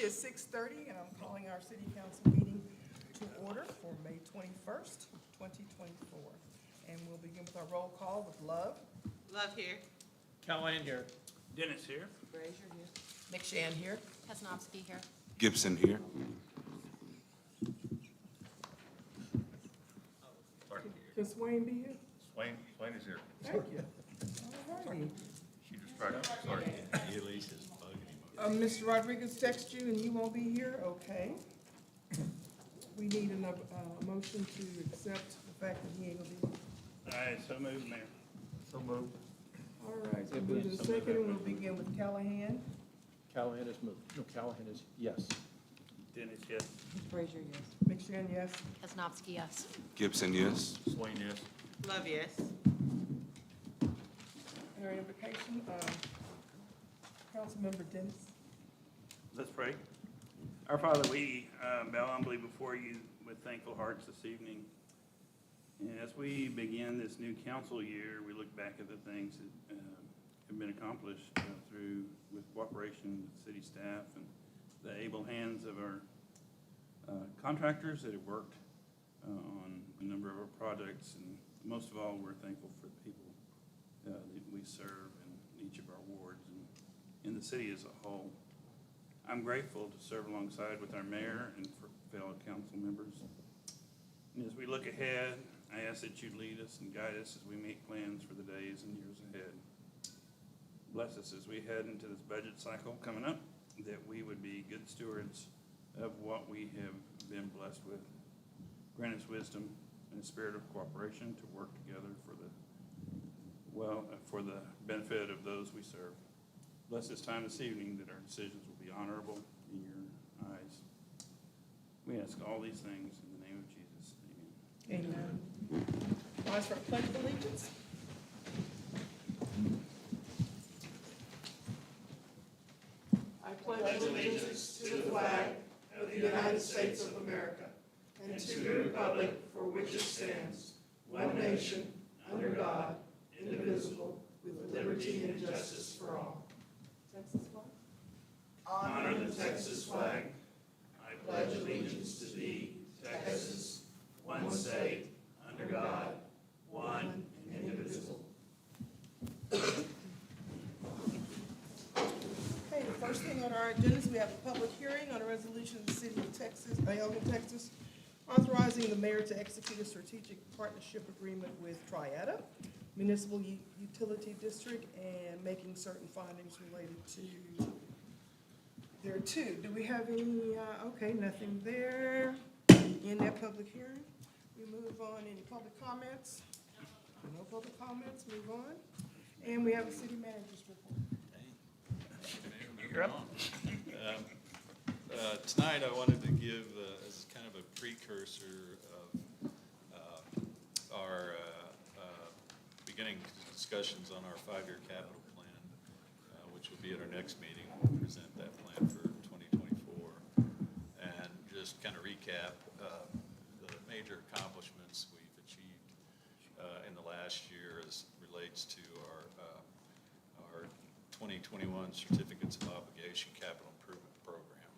is 6:30, and I'm calling our city council meeting to order for May 21st, 2024. And we'll begin with our roll call with Love. Love here. Callahan here. Dennis here. Frazier here. McShann here. Kesnowski here. Gibson here. Can Swain be here? Swain is here. Thank you. All righty. She just tried to, sorry. Mr. Rodriguez text you and you won't be here? Okay. We need a motion to accept the fact that he ain't gonna be here. All right, so moved, Mayor. So moved. All right, so move to the second, and we'll begin with Callahan. Callahan is moved. No, Callahan is yes. Dennis, yes. Frazier, yes. McShann, yes. Kesnowski, yes. Gibson, yes. Swain, yes. Love, yes. Our invocation, Councilmember Dennis. Let's pray. Our Father, we bow humbly before you with thankful hearts this evening. And as we begin this new council year, we look back at the things that have been accomplished with cooperation with city staff and the able hands of our contractors that have worked on a number of our projects. And most of all, we're thankful for the people that we serve in each of our wards and in the city as a whole. I'm grateful to serve alongside with our mayor and for fellow council members. And as we look ahead, I ask that you lead us and guide us as we make plans for the days and years ahead. Bless us as we head into this budget cycle coming up, that we would be good stewards of what we have been blessed with. Grant us wisdom and a spirit of cooperation to work together for the benefit of those we serve. Bless this time this evening that our decisions will be honorable in your eyes. We ask all these things in the name of Jesus. Amen. Amen. Rise for a pledge of allegiance. I pledge allegiance to the flag of the United States of America and to the republic for which it stands, one nation, under God, indivisible, with liberty and justice for all. Texas flag? Honor the Texas flag. I pledge allegiance to thee, Texas, one state, under God, one and indivisible. Okay, the first thing on our agenda is we have a public hearing on a resolution of the city of Texas, Elgin, Texas, authorizing the mayor to execute a strategic partnership agreement with Triada Municipal Utility District and making certain findings related to there too. Do we have any, okay, nothing there in that public hearing. We move on, any public comments? No public comments, move on. And we have a city manager's report. You're up. Tonight, I wanted to give, as kind of a precursor of our beginning discussions on our 5-year capital plan, which will be at our next meeting. We'll present that plan for 2024. And just kind of recap the major accomplishments we've achieved in the last year as relates to our 2021 Certificates of Obligation Capital Improvement Program.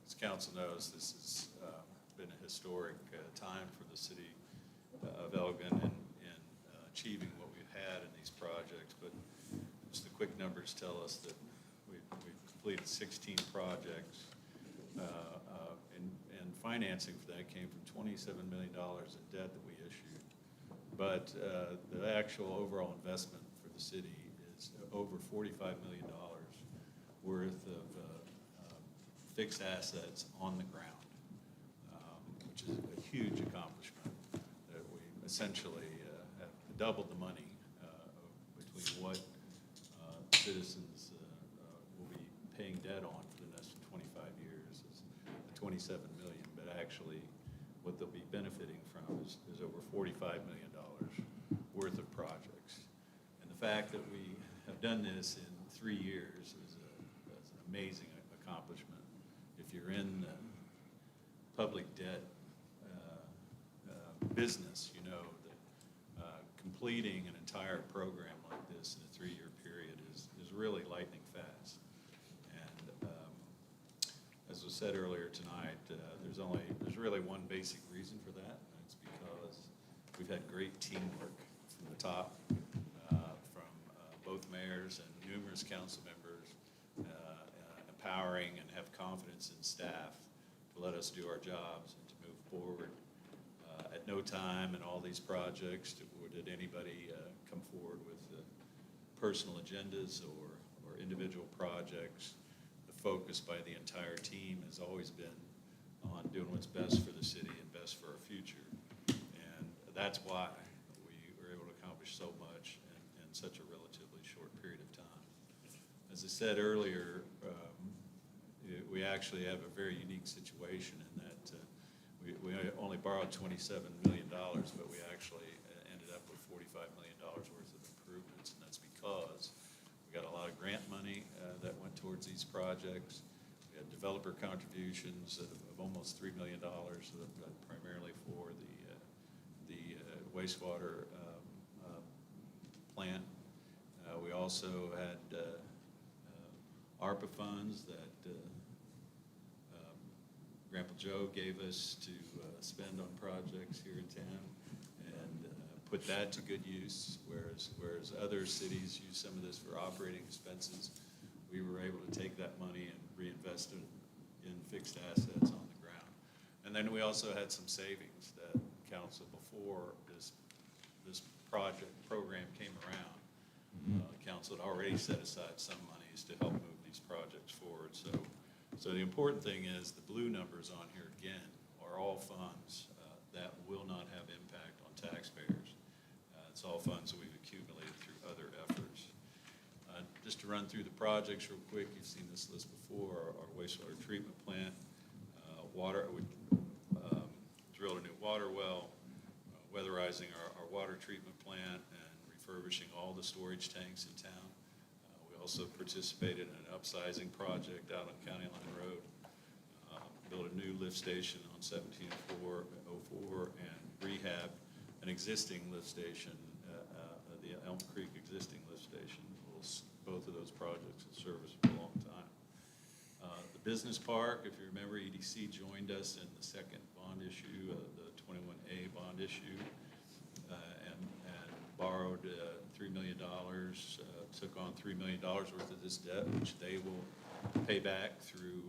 As council knows, this has been a historic time for the city of Elgin in achieving what we've had in these projects. But just the quick numbers tell us that we've completed 16 projects, and financing for that came from $27 million in debt that we issued. But the actual overall investment for the city is over $45 million worth of fixed assets on the ground, which is a huge accomplishment, that we essentially have doubled the money between what citizens will be paying debt on for the next 25 years is the $27 million, but actually what they'll be benefiting from is over $45 million worth of projects. And the fact that we have done this in 3 years is an amazing accomplishment. If you're in public debt business, you know that completing an entire program like this in a 3-year period is really lightning fast. And as was said earlier tonight, there's really one basic reason for that, and it's because we've had great teamwork from the top, from both mayors and numerous council members, empowering and have confidence in staff to let us do our jobs and to move forward. At no time in all these projects did anybody come forward with personal agendas or individual projects. The focus by the entire team has always been on doing what's best for the city and best for our future. And that's why we were able to accomplish so much in such a relatively short period of time. As I said earlier, we actually have a very unique situation in that we only borrowed $27 million, but we actually ended up with $45 million worth of improvements, and that's because we got a lot of grant money that went towards these projects. We had developer contributions of almost $3 million, primarily for the wastewater plant. We also had ARPA funds that Grandpa Joe gave us to spend on projects here in town, and put that to good use, whereas other cities use some of this for operating expenses. We were able to take that money and reinvest it in fixed assets on the ground. And then we also had some savings that council, before this program came around, council had already set aside some monies to help move these projects forward. So the important thing is the blue numbers on here, again, are all funds that will not have impact on taxpayers. It's all funds that we've accumulated through other efforts. Just to run through the projects real quick, you've seen this list before. Our wastewater treatment plant, we drilled a new water well, weatherizing our water treatment plant, and refurbishing all the storage tanks in town. We also participated in an upsizing project out on County Line Road, built a new lift station on 1704, and rehab an existing lift station, the Elm Creek existing lift station. Both of those projects will serve us for a long time. The business park, if you remember, EDC joined us in the second bond issue, the 21A bond issue, and borrowed $3 million, took on $3 million worth of this debt, which they will pay back through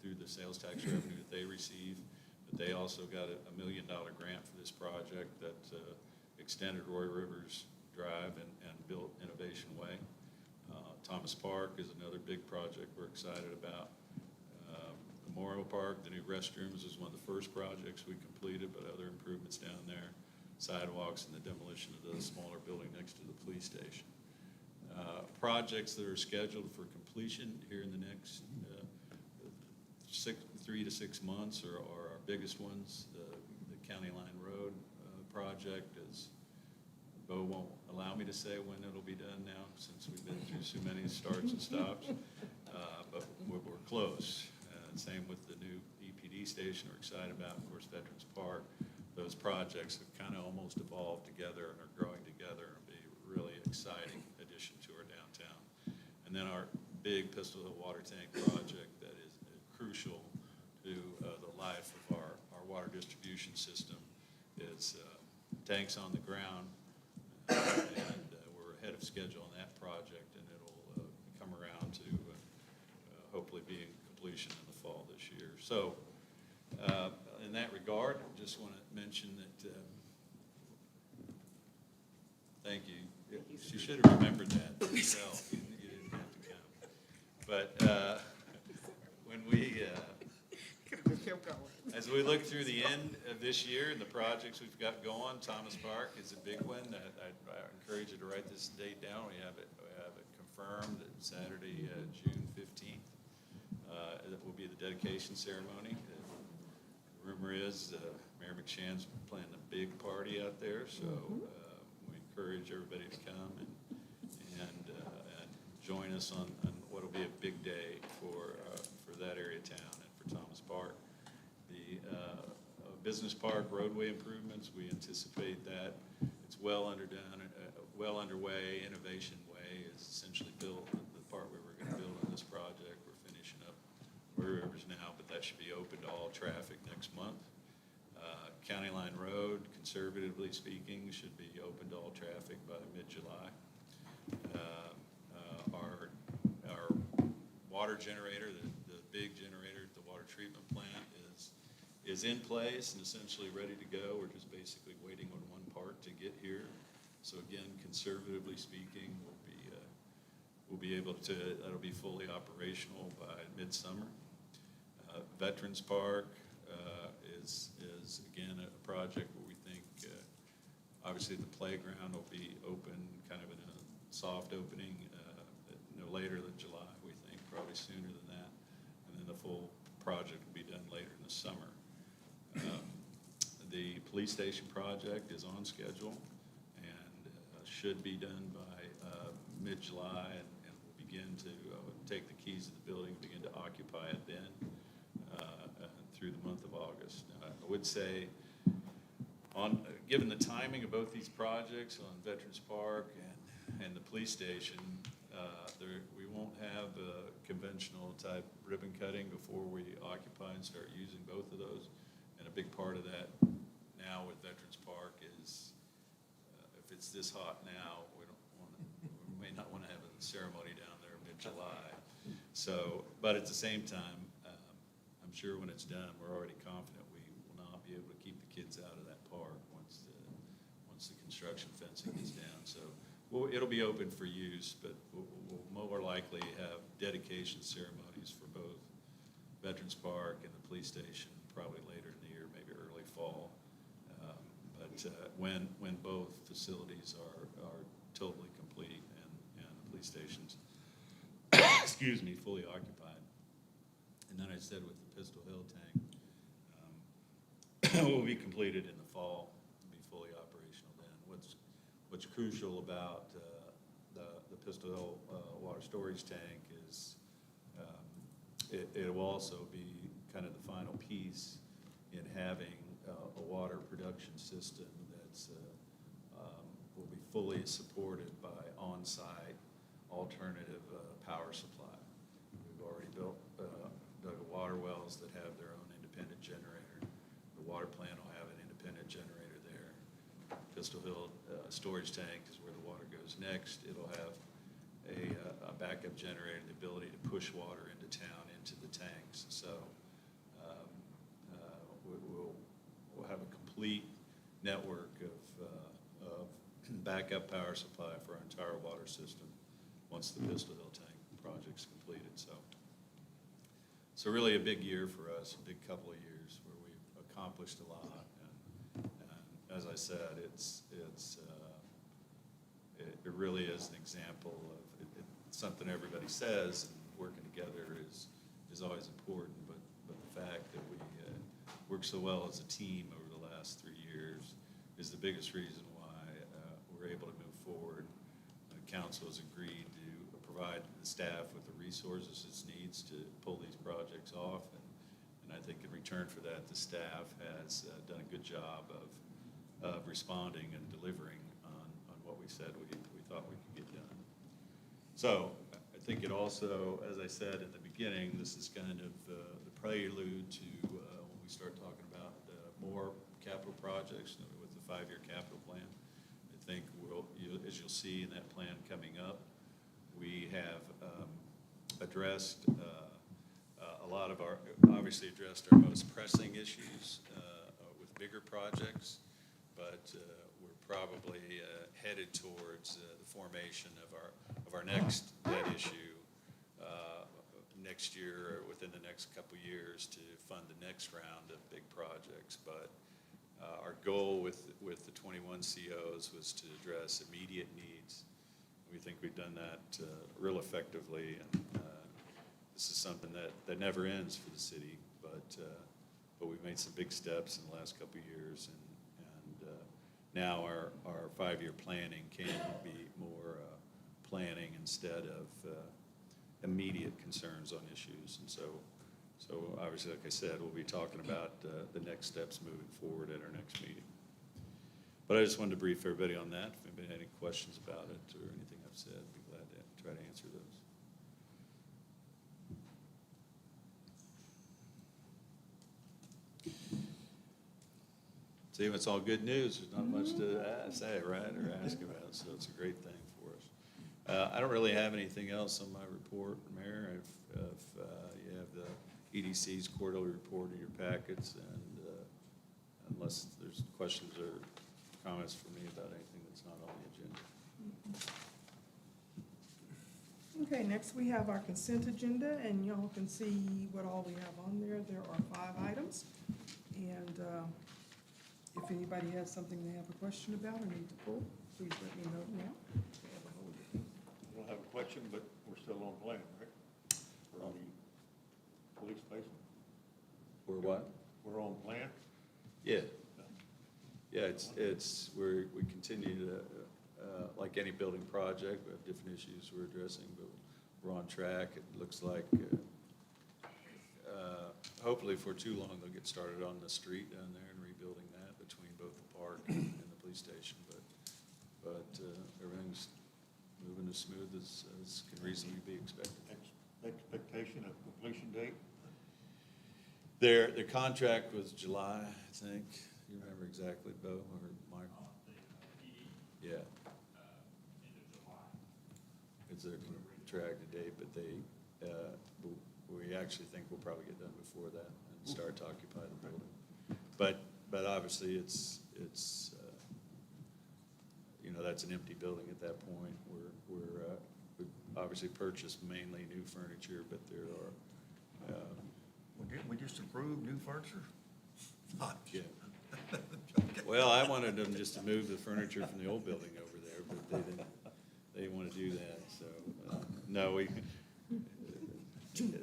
the sales tax revenue that they receive. But they also got a $1 million grant for this project that extended Roy Rivers Drive and built Innovation Way. Thomas Park is another big project we're excited about. Memorial Park, the new restrooms is one of the first projects we completed, but other improvements down there, sidewalks, and the demolition of the smaller building next to the police station. Projects that are scheduled for completion here in the next 3 to 6 months are our biggest ones. The County Line Road project is, Bo won't allow me to say when it'll be done now, since we've been through so many starts and stops, but we're close. Same with the new EPD station we're excited about, of course, Veterans Park. Those projects have kind of almost evolved together and are growing together and be a really exciting addition to our downtown. And then our big Pistol Hill water tank project that is crucial to the life of our water distribution system. It's tanks on the ground, and we're ahead of schedule on that project, and it'll come around to hopefully being completion in the fall this year. So in that regard, I just want to mention that, thank you. She should have remembered that herself. You didn't have to come. But when we, as we look through the end of this year and the projects we've got going, Thomas Park is a big one. I encourage you to write this date down. We have it confirmed that Saturday, June 15th. That will be the dedication ceremony. The rumor is Mayor McShann's planning a big party out there, so we encourage everybody to come and join us on what will be a big day for that area of town and for Thomas Park. The business park roadway improvements, we anticipate that it's well underway. Innovation Way is essentially built. The part we were going to build on this project, we're finishing up Roy Rivers now, but that should be open to all traffic next month. County Line Road, conservatively speaking, should be open to all traffic by mid-July. Our water generator, the big generator at the water treatment plant is in place and essentially ready to go. We're just basically waiting on one part to get here. So again, conservatively speaking, we'll be able to, that'll be fully operational by midsummer. Veterans Park is again a project where we think obviously the playground will be open kind of in a soft opening no later than July, we think, probably sooner than that. And then the full project will be done later in the summer. The police station project is on schedule and should be done by mid-July, and we'll begin to take the keys of the building and begin to occupy it then through the month of August. I would say, given the timing of both these projects on Veterans Park and the police station, we won't have a conventional type ribbon cutting before we occupy and start using both of those. And a big part of that now with Veterans Park is if it's this hot now, we may not want to have a ceremony down there mid-July. So, but at the same time, I'm sure when it's done, we're already confident we will not be able to keep the kids out of that park once the construction fencing is down. So it'll be open for use, but we'll more likely have dedication ceremonies for both Veterans Park and the police station probably later in the year, maybe early fall. But when both facilities are totally complete and the police stations, excuse me, fully occupied. And then I said with the Pistol Hill tank, will be completed in the fall, be fully operational then. What's crucial about the Pistol Hill water storage tank is it will also be kind of the final piece in having a water production system that's will be fully supported by on-site alternative power supply. We've already dug water wells that have their own independent generator. The water plant will have an independent generator there. Pistol Hill storage tank is where the water goes next. It'll have a backup generator, the ability to push water into town, into the tanks. So we'll have a complete network of backup power supply for our entire water system once the Pistol Hill tank project's completed. So really a big year for us, a big couple of years where we've accomplished a lot. And as I said, it really is an example of it's something everybody says, and working together is always important. But the fact that we worked so well as a team over the last 3 years is the biggest reason why we're able to move forward. Council has agreed to provide the staff with the resources it needs to pull these projects off, and I think in return for that, the staff has done a good job of responding and delivering on what we said we thought we could get done. So I think it also, as I said in the beginning, this is kind of the prelude to when we start talking about more capital projects with the 5-year capital plan. I think as you'll see in that plan coming up, we have addressed obviously addressed our most pressing issues with bigger projects, but we're probably headed towards the formation of our next debt issue next year, or within the next couple of years, to fund the next round of big projects. But our goal with the 21 COs was to address immediate needs. We think we've done that real effectively, and this is something that never ends for the city, but we've made some big steps in the last couple of years, and now our 5-year planning can be more planning instead of immediate concerns on issues. And so obviously, like I said, we'll be talking about the next steps moving forward at our next meeting. But I just wanted to brief everybody on that. If anybody had any questions about it or anything I've said, I'd be glad to try to answer those. See, it's all good news, there's not much to say, right, or ask about, so it's a great thing for us. I don't really have anything else on my report, Mayor. If you have the EDC's quarterly report in your packets, and unless there's questions or comments for me about anything that's not on the agenda. Okay, next we have our consent agenda, and y'all can see what all we have on there. There are 5 items. And if anybody has something they have a question about or need to pull, please let me know now. We have a hold of it. I don't have a question, but we're still on plan, right? For the police station? Or what? We're on plan? Yeah. Yeah, we continue to, like any building project, we have different issues we're addressing, but we're on track. It looks like, hopefully for too long, they'll get started on the street down there and rebuilding that between both the park and the police station, but everything's moving as smooth as can reasonably be expected. Expectation of completion date? Their contract was July, I think. You remember exactly, Bo, or Mike? Yeah. It's their contracted date, but we actually think we'll probably get done before that and start to occupy the building. But obviously, it's that's an empty building at that point. We obviously purchased mainly new furniture, but there are, Well, didn't we just approve new furniture? yeah. Well, I wanted them just to move the furniture from the old building over there, but they didn't want to do that, so, no,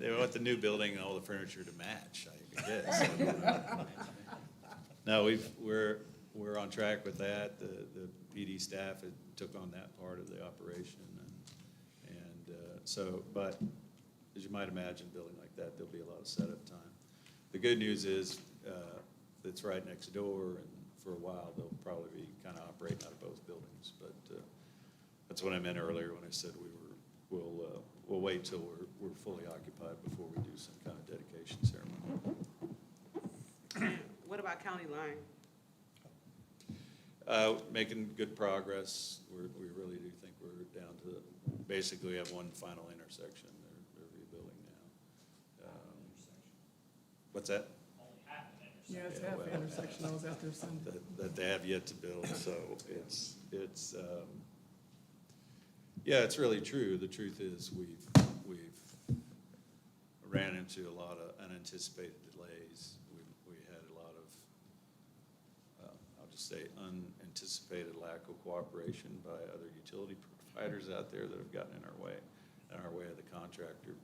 they want the new building and all the furniture to match, I guess. No, we're on track with that. The PD staff took on that part of the operation, and so, but as you might imagine, building like that, there'll be a lot of setup time. The good news is, it's right next door, and for a while, they'll probably be kind of operating out of both buildings, but that's what I meant earlier when I said we'll wait till we're fully occupied before we do some kind of dedication ceremony. What about County Line? Making good progress. We really do think we're down to, basically we have one final intersection they're rebuilding now. What's that? Yeah, it's half the intersection. I was out there Sunday. That they have yet to build, so it's yeah, it's really true. The truth is we've ran into a lot of unanticipated delays. We had a lot of, I'll just say, unanticipated lack of cooperation by other utility providers out there that have gotten in our way of the contractor,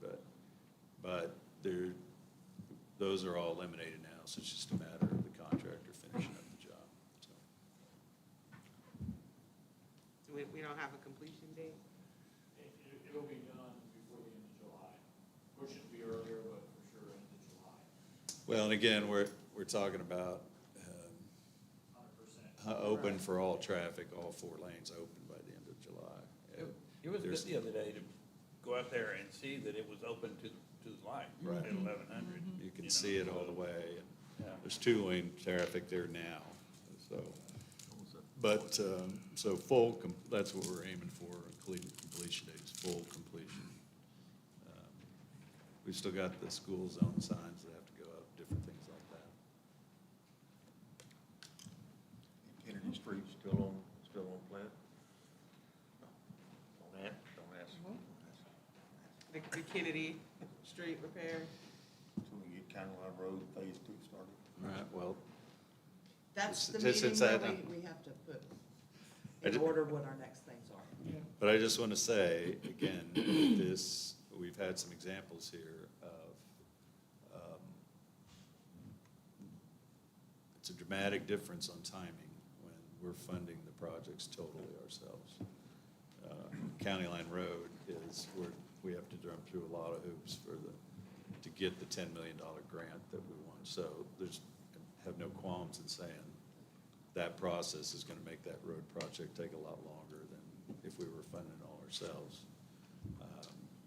but those are all eliminated now, so it's just a matter of the contractor finishing up the job, so. We don't have a completion date? It'll be done before the end of July. Push it to be earlier, but for sure end of July. Well, and again, we're talking about 100%. open for all traffic, all 4 lanes open by the end of July. It was There's- good the other day to go out there and see that it was open to the light Right. at 1100. You can see it all the way, and Yeah. there's 2-lane traffic there now, so. But, so that's what we're aiming for, completion date is full completion. We've still got the school zone signs that have to go up, different things like that. Kennedy Street still on plan? Don't ask. The Kennedy Street repair? Till we get County Line Road Phase 2 started. All right, well, That's the Just meeting inside where now. we have to put I in did- order what our next things are. Yeah. but I just want to say, again, we've had some examples here of, it's a dramatic difference on timing when we're funding the projects totally ourselves. County Line Road we have to jump through a lot of hoops to get the $10 million grant that we want. So have no qualms in saying that process is going to make that road project take a lot longer than if we were funding it all ourselves.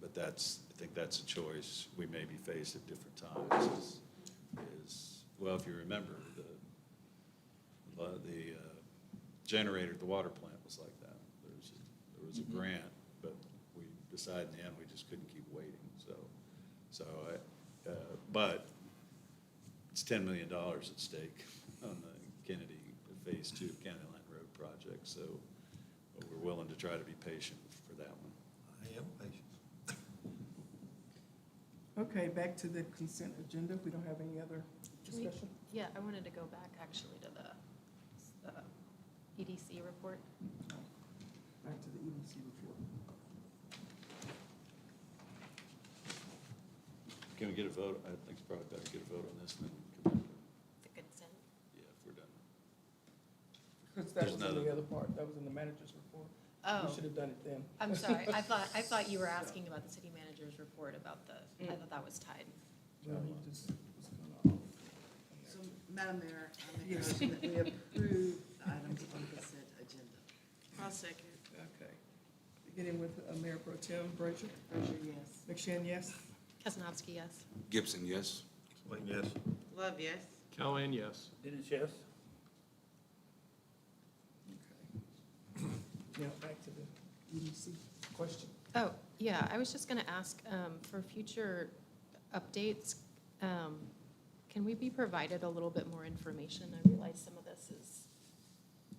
But I think that's a choice we may be faced at different times well, if you remember, generator at the water plant was like that. There was a grant, but we decided in the end, we just couldn't keep waiting, but it's $10 million at stake on the Kennedy Phase 2 of County Line Road project, so we're willing to try to be patient for that one. I am patient. Okay, back to the consent agenda. If we don't have any other Can we- discussion. Yeah, I wanted to go back actually to the EDC report. Back to the EDC report. Can we get a vote? I think it's probably better to get a vote on this and then come back. The consent. Yeah, if we're done. Because that There's was in the another- other part. That was in the manager's report. Oh, We should have done it then. I'm sorry. I thought you were asking about the city manager's report about the, I thought that was tied. Well, he just was kinda off. So, Madam Mayor, I make a Yes. motion that we approve the items on the consent agenda. I'll second. Okay. Beginning with Mayor Pro Tem Brazier. Frazier, yes. McShane, yes? Kaznowski, yes. Gibson, yes. Slayton, yes. Love, yes. Callahan, yes. Dennis, yes? Okay. Now, back to the EDC question. Oh, yeah, I was just going to ask, for future updates, can we be provided a little bit more information? I realize some of this is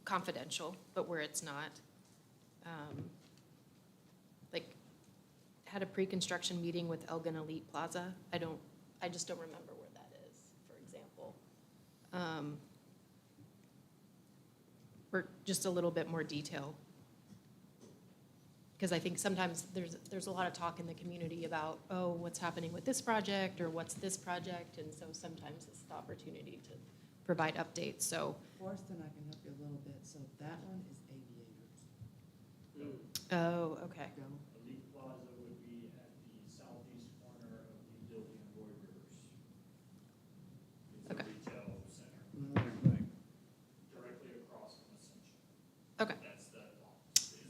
confidential, but where it's not. Like, had a pre-construction meeting with Elgin Elite Plaza. I just don't remember where that is, for example. Or just a little bit more detail. Because I think sometimes there's a lot of talk in the community about, oh, what's happening with this project, or what's this project, and so sometimes it's the opportunity to provide updates, so. Forrest and I can help you a little bit. So that one is aviators. Oh, okay, Go. Elite Plaza would be at the southeast corner of the Dilby and Roy Rivers. It's a Okay. retail center, directly across from Ascension. okay, That's the.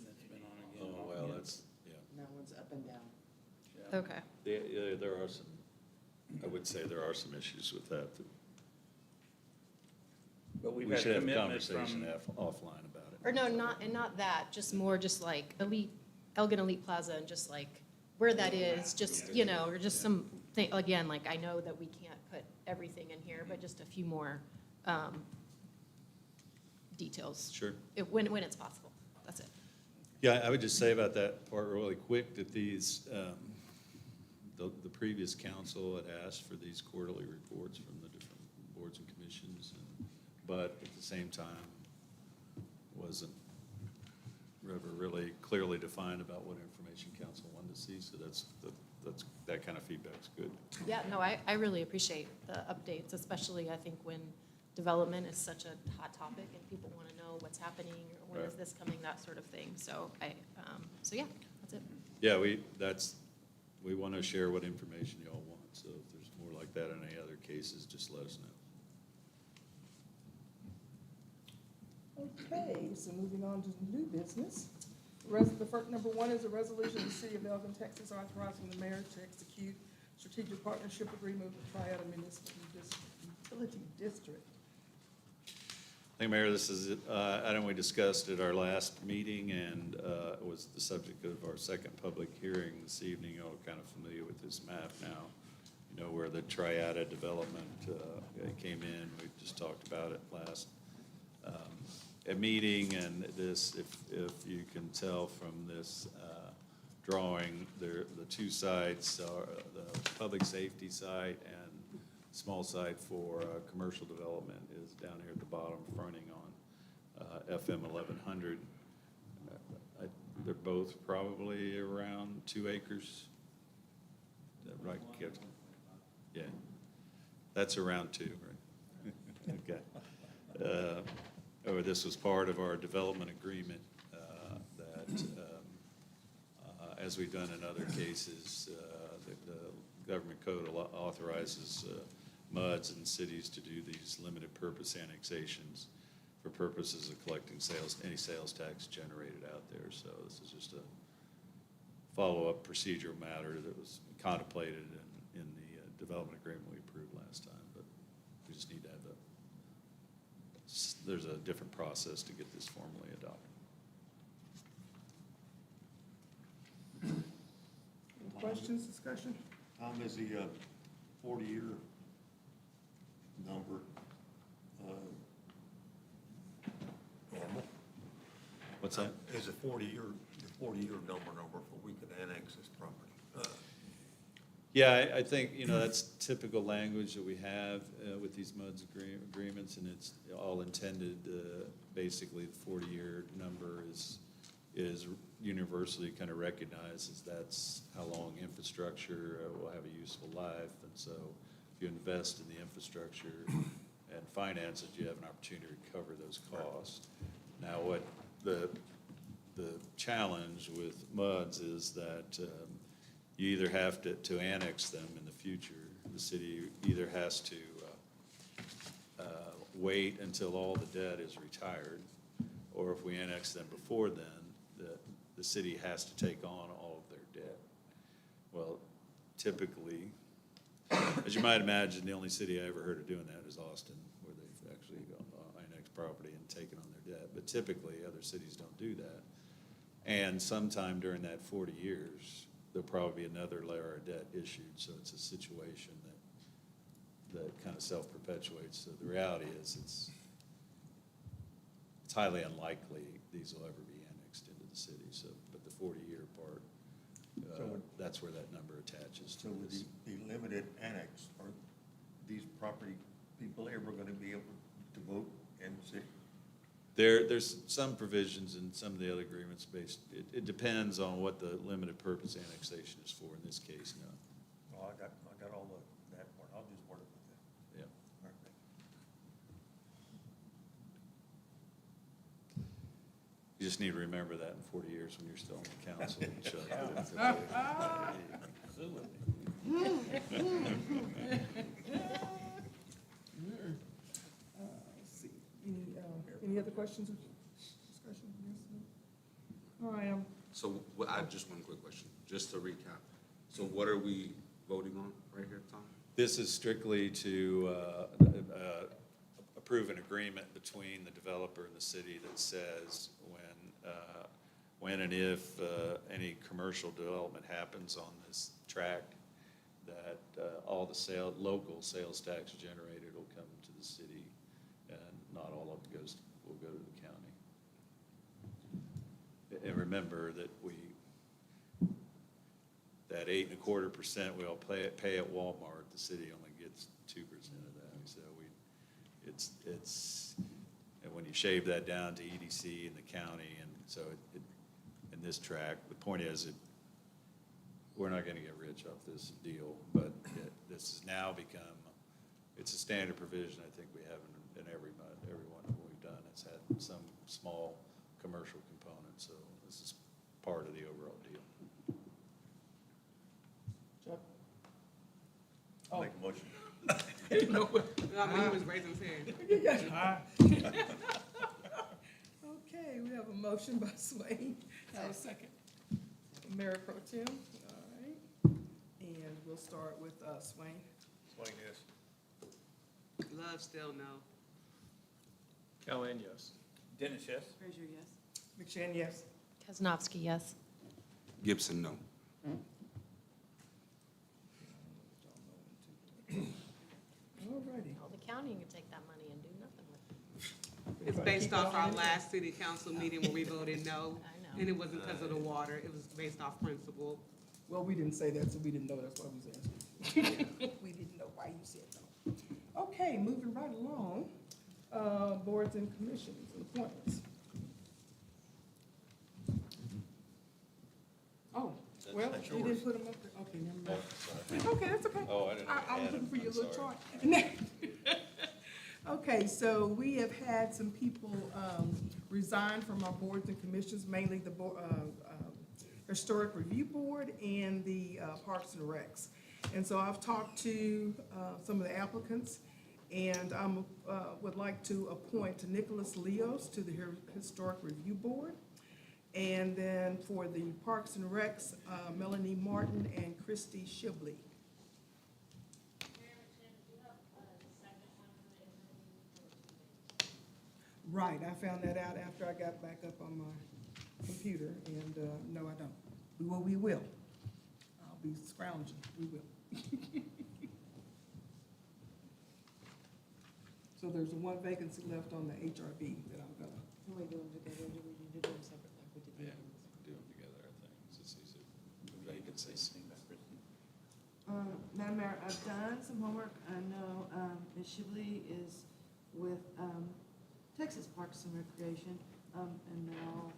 That's been on again. Oh, well, that's, yeah. And that one's up and down. okay. There are some, I would say there are some issues with that. But we've We had should have a commitment conversation from, offline about it. Or no, not that, just more just like Elgin Elite Plaza, and just like where that is, just, or just some thing, again, like I know that we can't put everything in here, but just a few more details. Sure. When it's possible, that's it. Yeah, I would just say about that part really quick, that these, the previous council had asked for these quarterly reports from the different boards and commissions, but at the same time, wasn't ever really clearly defined about what information council wanted to see, so that kind of feedback's good. Yeah, no, I really appreciate the updates, especially I think when development is such a hot topic and people want to know what's happening, or when is Right. this coming, that sort of thing. So so yeah, that's it. Yeah, we want to share what information y'all want, so if there's more like that in any other cases, just let us know. Okay, so moving on to new business. Number one is a resolution of the City of Elgin, Texas, authorizing the mayor to execute strategic partnership agreement with Triada Municipal Utility District. Thank you, Mayor. This is an item we discussed at our last meeting, and it was the subject of our second public hearing this evening. You're all kind of familiar with this map now. You know where the Triada development came in. We just talked about it last a meeting, and this, if you can tell from this drawing, the two sides are the public safety site and small site for commercial development is down here at the bottom, fronting on FM 1100. They're both probably around 2 acres. Is that right, Kip? Yeah, that's around 2, right? Okay. This was part of our development agreement that, as we've done in other cases, the government code authorizes MUDs and cities to do these limited purpose annexations for purposes of collecting any sales tax generated out there. So this is just a follow-up procedural matter that was contemplated in the development agreement we approved last time, but we just need to have there's a different process to get this formally adopted. Questions, discussion? Tom, is the 40-year number normal? What's that? Is a 40-year number for we could annex this property? Yeah, I think, that's typical language that we have with these MUDs agreements, and it's all intended, basically, the 40-year number is universally kind of recognized as that's how long infrastructure will have a useful life. And so if you invest in the infrastructure and finance it, you have an opportunity to recover those costs. Now, what the challenge with MUDs is that you either have to annex them in the future. The city either has to wait until all the debt is retired, or if we annex them before then, the city has to take on all of their debt. Well, typically, as you might imagine, the only city I ever heard of doing that is Austin, where they've actually annexed property and taken on their debt. But typically, other cities don't do that. And sometime during that 40 years, there'll probably be another layer of debt issued. So it's a situation that kind of self-perpetuates. So the reality is it's highly unlikely these will ever be annexed into the city. So, but the 40-year part, that's where that number attaches to. So with this. the limited annex, are these property people ever going to be able to vote in the city? There's some provisions in some of the other agreements based, it depends on what the limited purpose annexation is for. In this case, no. Oh, I got all that part. I'll just work with that. Yeah. All right, thank you. You just need to remember that in 40 years when you're still on the council. Let's see, any other questions or discussion? Yes, no? All right, So I have just one quick question, just to recap. So what are we voting on right here, Tom? This is strictly to approve an agreement between the developer and the city that says when and if any commercial development happens on this tract, that all the local sales tax generated will come to the city, and not all of it will go to the county. And remember that that 8.25% we all pay at Walmart, the city only gets 2% of that. So it's and when you shave that down to EDC and the county, and so in this track, the point is we're not going to get rich off this deal, but this has now become, it's a standard provision I think we have in every one of what we've done. It's had some small commercial component, so this is part of the overall deal. Chuck? I'll make a motion. He was raising his hand. Okay, we have a motion by Swain. Have a second. Mayor Pro Tem, all right. And we'll start with Swain. Swain, yes. Love still no. Callahan, yes. Dennis, yes? Frazier, yes. McShane, yes. Kaznowski, yes. Gibson, no. All righty. Well, the county can take that money and do nothing with it. It's based off our last city council meeting where we voted no. I know. And it wasn't because of the water, it was based off principle. Well, we didn't say that, so we didn't know, that's why we was asking. We didn't know why you said no. Okay, moving right along, boards and commissions and appointments. Oh, well, That's you yours. didn't put them up there, okay, never mind. Okay, that's okay. Oh, I didn't I was add looking for them. your I'm little sorry. chart. Okay, so we have had some people resign from our boards and commissions, mainly the Historic Review Board and the Parks and Recs. And so I've talked to some of the applicants, and I would like to appoint Nicholas Leos to the Historic Review Board. And then for the Parks and Recs, Melanie Martin and Christy Shibley. Right, I found that out after I got back up on my computer, and, no, I don't. Well, we will. I'll be scrounging, we will. So there's one vacancy left on the HRB that I'm gonna, Can we do them together, or do we need to do them separate like we did the Yeah, other ones? do them together, I think, since these are vacancies. Madam Mayor, I've done some homework. I know, Ms. Shibley is with, Texas Parks and Recreation, and now,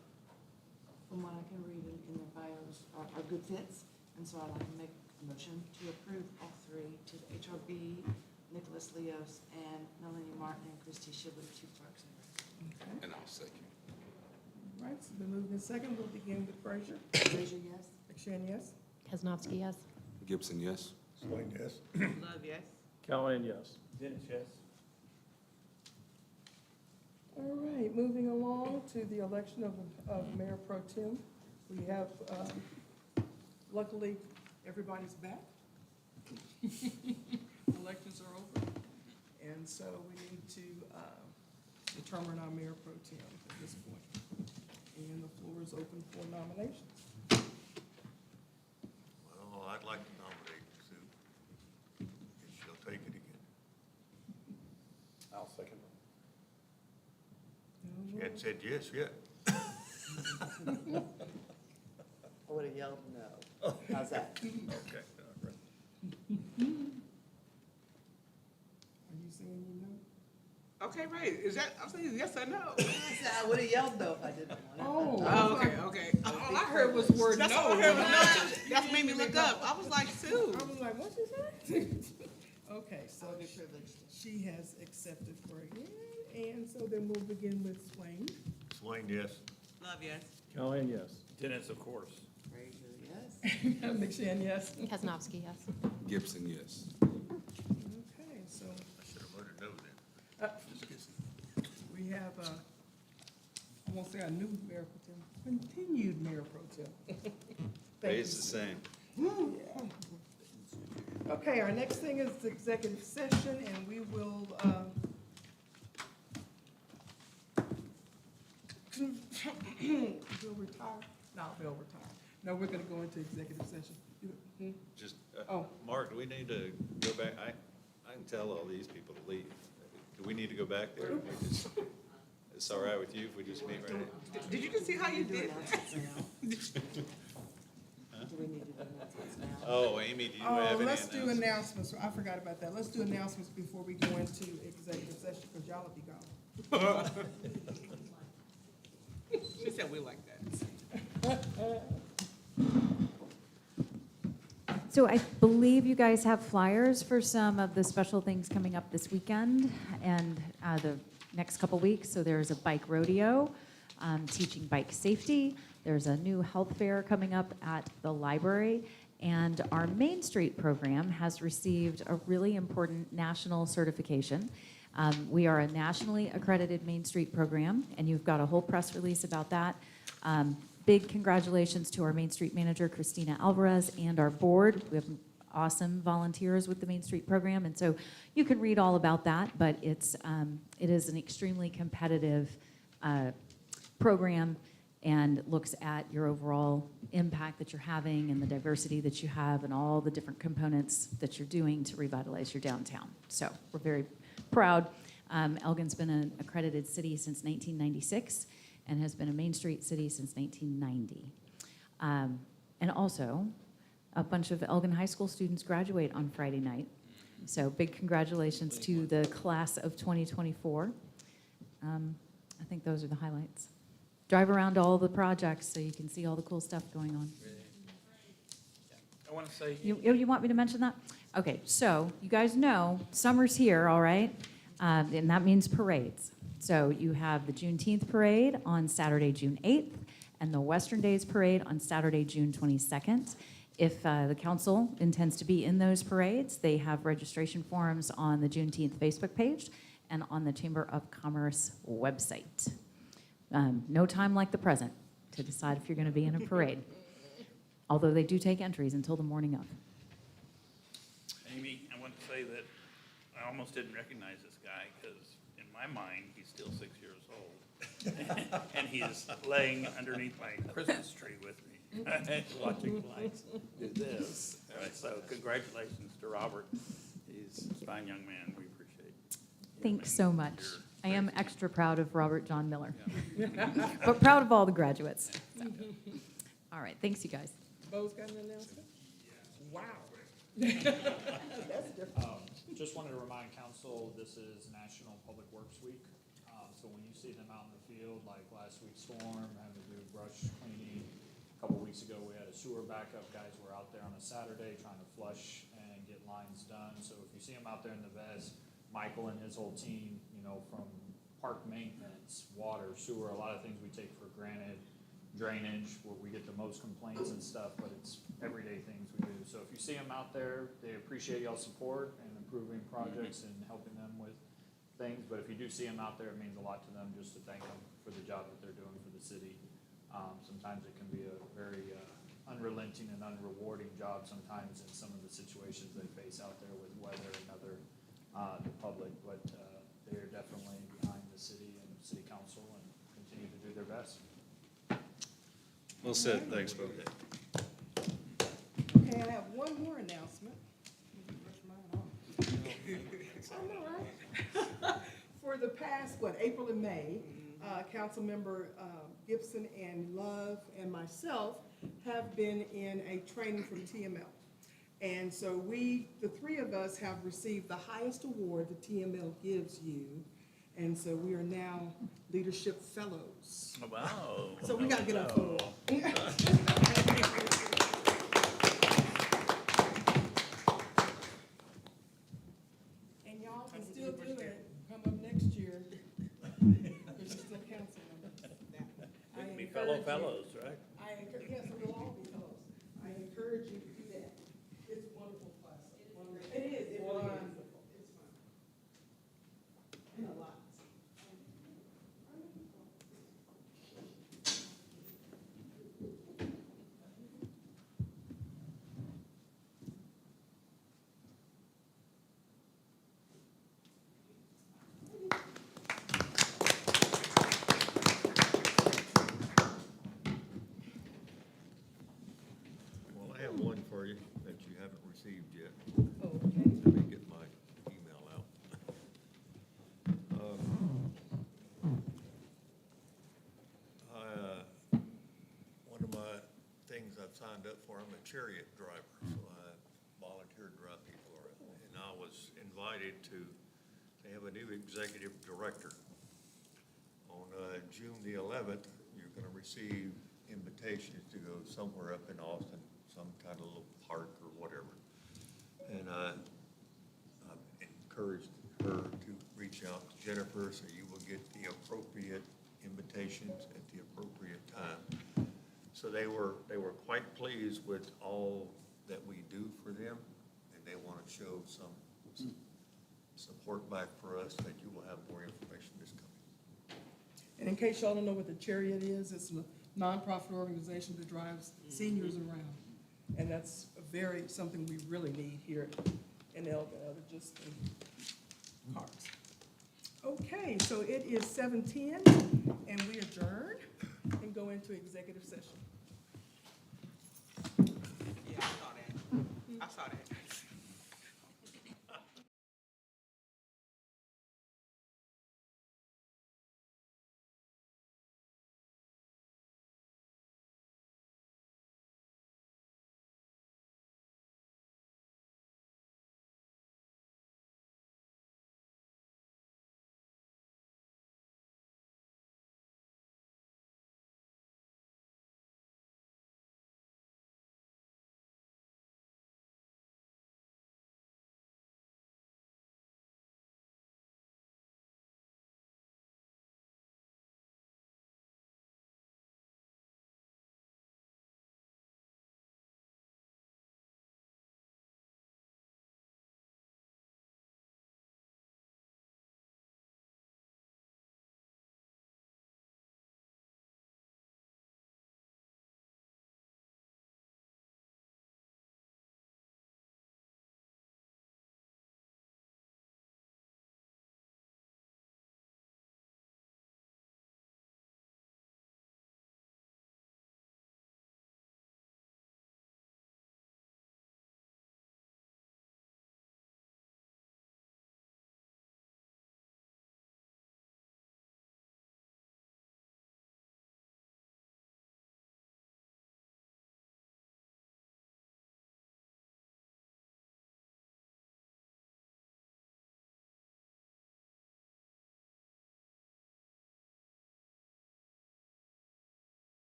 from what I can read in their bios, are good fits. And so I'd like to make a motion to approve all three to the HRB, Nicholas Leos, and Melanie Martin and Christy Shibley to Parks and Rec. okay. And I'll second. All right, so been moved in second, we'll begin with Frazier. Frazier, yes? McShane, yes? Kaznowski, yes. Gibson, yes? Swain, yes. Love, yes. Callahan, yes. Dennis, yes? All right, moving along to the election of Mayor Pro Tem. We have, luckily, everybody's back. Elections are over, and so we need to determine our Mayor Pro Tem at this point. And the floor is open for nominations. Well, I'd like to nominate Sue, if she'll take it again. I'll second. She hadn't said yes yet. I would have yelled no. How's that? Okay, all right. Are you saying you know? Okay, right, is that, I'm saying yes or no? I would have yelled no if I didn't want it. Oh. Oh, okay, okay. All I heard was the word no. That's all I heard was no. That's made me look up. I was like, Sue. I was like, what's she saying? Okay, so I would be privileged. she has accepted for again, and so then we'll begin with Swain. Swain, yes. Love, yes. Callahan, yes. Dennis, of course. Frazier, yes? McShane, yes? Kaznowski, yes. Gibson, yes. Okay, so I should have voted no then. Just kidding. we have, I won't say a new Mayor Pro Tem, continued Mayor Pro Tem. Thank you. Pays the same. Yeah. Okay, our next thing is the executive session, and we will, Bill retire? No, Bill retire. No, we're gonna go into executive session. Hmm? Just, Oh. Mark, do we need to go back? I can tell all these people to leave. Do we need to go back there? It's all right with you if we just meet right here? Did you just see how you Do did that? announcements now. Do we need to do announcements now? Oh, Amy, do you Oh, have any let's do announcements? announcements. I forgot about that. Let's do announcements before we go into executive session, because y'all will be gone. She said we like that. So I believe you guys have flyers for some of the special things coming up this weekend and the next couple weeks. So there's a bike rodeo, teaching bike safety. There's a new health fair coming up at the library. And our Main Street program has received a really important national certification. We are a nationally accredited Main Street program, and you've got a whole press release about that. Big congratulations to our Main Street manager, Christina Alvarez, and our board. We have awesome volunteers with the Main Street program, and so you can read all about that, but it is an extremely competitive program and looks at your overall impact that you're having and the diversity that you have and all the different components that you're doing to revitalize your downtown. So we're very proud. Elgin's been an accredited city since 1996 and has been a Main Street city since 1990. And also, a bunch of Elgin High School students graduate on Friday night. So big congratulations to the class of 2024. I think those are the highlights. Drive around to all the projects so you can see all the cool stuff going on. I want to say, You want me to mention that? Okay, so you guys know summer's here, all right? And that means parades. So you have the Juneteenth parade on Saturday, June 8th, and the Western Days parade on Saturday, June 22nd. If the council intends to be in those parades, they have registration forms on the Juneteenth Facebook page and on the Chamber of Commerce website. No time like the present to decide if you're going to be in a parade, although they do take entries until the morning of. Amy, I want to say that I almost didn't recognize this guy because in my mind, he's still 6 years old. And he is laying underneath my Christmas tree with me, watching lights do this. So congratulations to Robert. He's a fine young man. We appreciate it. Thanks so much. You're I am great. extra proud of Robert John Miller, but proud of all the graduates. So. All right, thanks, you guys. Bo's got an announcement? Wow. That's different. Just wanted to remind council, this is National Public Works Week. So when you see them out in the field, like last week's storm, having to do brush cleaning. A couple weeks ago, we had a sewer backup. Guys were out there on a Saturday trying to flush and get lines done. So if you see them out there in the vest, Michael and his whole team, you know, from park maintenance, water, sewer, a lot of things we take for granted, drainage, where we get the most complaints and stuff, but it's everyday things we do. So if you see them out there, they appreciate y'all's support and improving projects and helping them with things. But if you do see them out there, it means a lot to them just to thank them for the job that they're doing for the city. Sometimes it can be a very unrelenting and unrewarding job sometimes in some of the situations they face out there with weather and other the public, but they're definitely behind the city and city council and continue to do their best. Well said, thanks, Bo. Okay, I have one more announcement. Brush mine off. I know, right? For the past, April and May, Councilmember Gibson and Love and myself have been in a training from TML. And so the three of us have received the highest award the TML gives you. And so we are now Leadership Fellows. Wow. So we gotta get up for And y'all can still do it, come up next year. Because you're still council members. We can be fellow fellows, right? Yes, we'll all be fellows. I encourage you to do that. It's a wonderful class. It is, it's wonderful. It's fun. And a lot. Well, I have one for you that you haven't received yet. Okay. Let me get my email out. One of my things I've signed up for, I'm a chariot driver, so I volunteer to drive people around. And I was invited to, they have a new executive director. On June the 11th, you're going to receive invitations to go somewhere up in Austin, some kind of little park or whatever. And I've encouraged her to reach out to Jennifer so you will get the appropriate invitations at the appropriate time. So they were quite pleased with all that we do for them, and they want to show some support back for us, that you will have more information this coming. And in case y'all don't know what the Chariot is, it's a nonprofit organization that drives seniors around. And that's something we really need here in Elgin, other just than cars. Okay, so it is 7:10, and we adjourn and go into executive session. Yeah, I saw that. I saw that.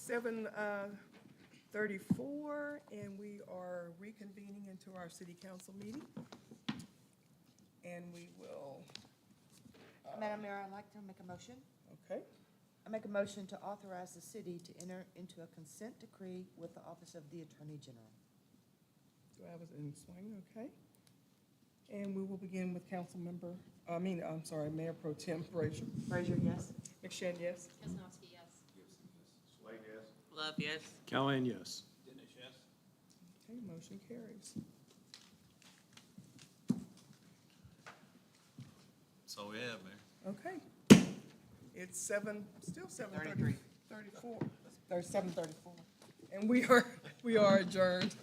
7:34, and we are reconvening into our city council meeting. And we will, Madam Mayor, I'd like to make a motion. okay, I make a motion to authorize the city to enter into a consent decree with the Office of the Attorney General. do I have it in swing? Okay. And we will begin with Mayor Pro Tem Frazier. Frazier, yes. McShane, yes? Kesnowski, yes. Slade, yes? Love, yes. Callahan, yes. Dennis, yes? Okay, motion carries. That's all we have, Mayor. Okay. It's still 7:34. 7:34. And we are adjourned.